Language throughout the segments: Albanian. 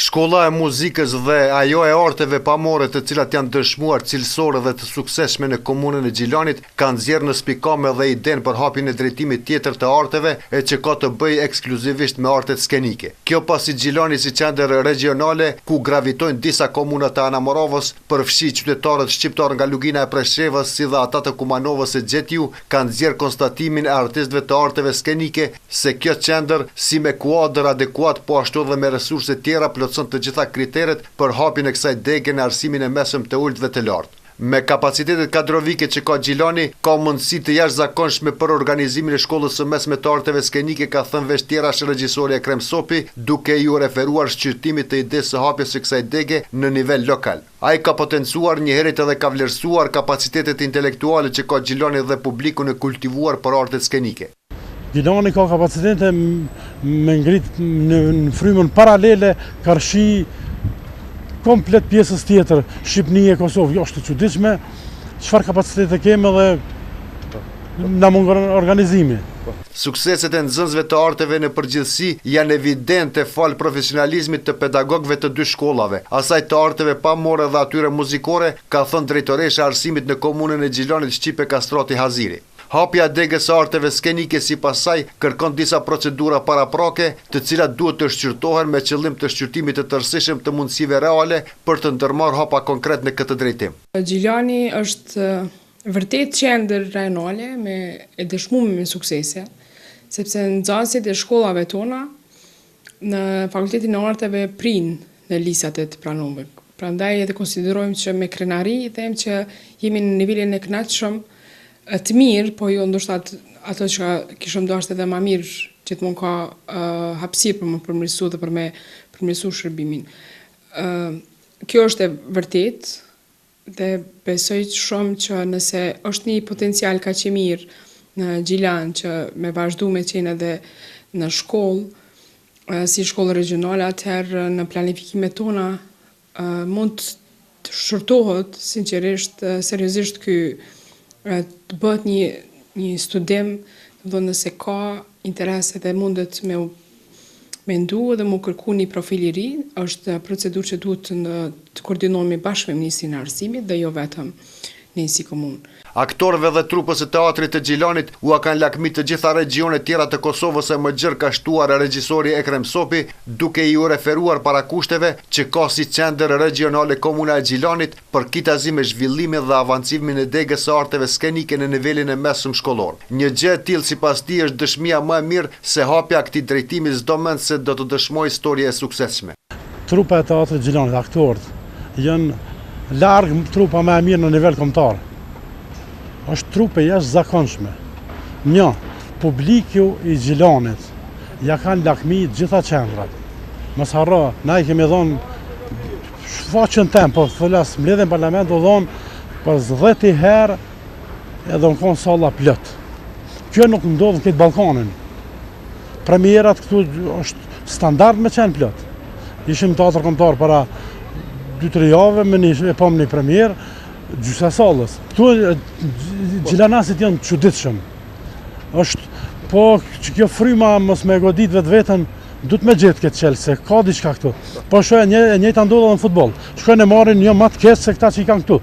Shkolla e muzikës dhe ajo e arteve pamore të cilat janë dëshmuar cilësore dhe të suksesshme në komunën e Gjilanit kanë nxjerrë në spikame dhe idenë për hapjen e drejtimit tjetër të arteve e që ka të bëjë ekskluzivisht me artet skenike. Kjo pasi Gjilani si qendër regionale ku gravitojnë disa komuna të Anamorovës përfshi qytetarët shqiptar nga Lugina e Preshevës si dhe ata të Kumanovës e Gjetju kanë nxjerrë konstatimin e artistëve të arteve skenike se kjo qendër si me kuadër adekuat po ashtu dhe me resurse tjera plotson të gjitha kriteret për hapjen e kësaj dege në arsimin e mesëm të ulët dhe të lartë. Me kapacitetet kadrovike që ka Gjilani, ka mundësi të jashtëzakonshme për organizimin e shkollës së mesme të arteve skenike, ka thënë veshtierash regjisori Ekrem Sopi, duke ju referuar shqyrtimit të idesë së hapjes së kësaj dege në nivel lokal. Ai ka potencuar njëherët edhe ka vlerësuar kapacitetet intelektuale që ka Gjilani dhe publikun e kultivuar për artet skenike. Gjilani ka kapacitete me ngrit në frymën paralele, karshi komplet pjesës tjetër, Shqipni e Kosovë, jo është të çuditshme, çfarë kapacitete kemi dhe na mungon organizimi. Sukseset e nxënësve të arteve në përgjithësi janë evidente fal profesionalizmit të pedagogëve të dy shkollave, asaj të arteve pamore dhe atyre muzikore, ka thënë drejtoresha e arsimit në komunën e Gjilanit Shqipe Kastrati Haziri. Hapja e degës së arteve skenike sipas saj kërkon disa procedura paraprake, të cilat duhet të shqyrtohen me qëllim të shqyrtimit të tërësishëm të mundësive reale për të ndërmarrë hapa konkret në këtë drejtim. Gjilani është vërtet qendër regionale me e dëshmuar me suksese, sepse nxënësit e shkollave tona në Fakultetin e Arteve prinë në listat e të pranuar. Prandaj edhe konsiderojmë që me krenari them që jemi në nivelin e kënaqshëm të mirë, po jo ndoshta ato që kishëm dashur edhe më mirë, gjithmonë ka hapësirë për më përmirësu dhe për me përmirësu shërbimin. Kjo është e vërtet dhe besoj shumë që nëse është një potencial kaq i mirë në Gjilan që me vazhdu me qenë edhe në shkollë, si shkollë regionale, atëherë në planifikimet tona mund të shërtohet sinqerisht, seriozisht të bëhet një studim, do nëse ka interes dhe mundet me ndu dhe mu kërku një profil i ri, është procedurë që duhet të koordinohemi bashkë me Ministrinë e Arsimit dhe jo vetëm ne si komunë. Aktorëve dhe trupës e teatrit të Gjilanit u kanë lakmit të gjitha regionet tjera të Kosovës e më gjërë ka shtuar regjisori Ekrem Sopi, duke i u referuar para kushteve që ka si qendër regionale komuna e Gjilanit për kitazi me zhvillimin dhe avancimin e degës së arteve skenike në nivelin e mesëm shkollor. Një gjë e tillë sipas tij është dëshmia më e mirë se hapja këtij drejtimi çdo mend se do të dëshmojë histori e suksesshme. Trupa e teatrit Gjilanit, aktorët, janë larg trupa më e mirë në nivel kombëtar. Është trupe jashtëzakonshme. Një, publiku i Gjilanit ja kanë lakmi gjitha qendrat. Mos harro, na i kemi dhënë shfaqjen tem, po folas mbledhjen parlament u dhon për 10 herë edhe në konë salla plot. Kjo nuk ndodh në këtë Ballkanin. Premierat këtu është standard me qenë plot. Ishim teatr kombëtar para 2-3 javë e pam një premier gjysa sallës. Këtu gjilanasit janë çuditshëm. Është po që kjo fryma mos me godit vetveten, duhet me gjetë këtë qelë, se ka diçka këtu. Po shohë njëjta ndodha në futboll. Shkojnë e marrin një më të keq se këta që i kanë këtu.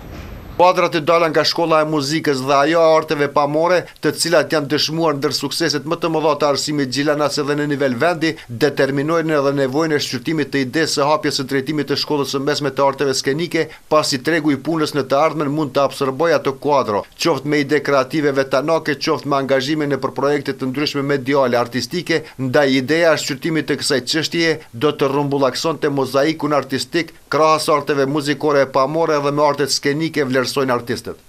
Kuadrat e dala nga shkolla e muzikës dhe ajo e arteve pamore, të cilat janë dëshmuar ndër sukseset më të mëdha të arsimit gjilanas edhe në nivel vendi, determinojnë edhe nevojën e shqyrtimit të idesë së hapjes së drejtimit të shkollës së mesme të arteve skenike, pasi tregu i punës në të ardhmen mund të absorbojë ato kuadro, qoftë me ide kreative vetanake, qoftë me angazhime në për projekte të ndryshme mediale artistike, ndaj ideja e shqyrtimit të kësaj çështjeje do të rrumbullaksonte mozaikun artistik krahas arteve muzikore e pamore dhe me artet skenike vlerësojnë artistët.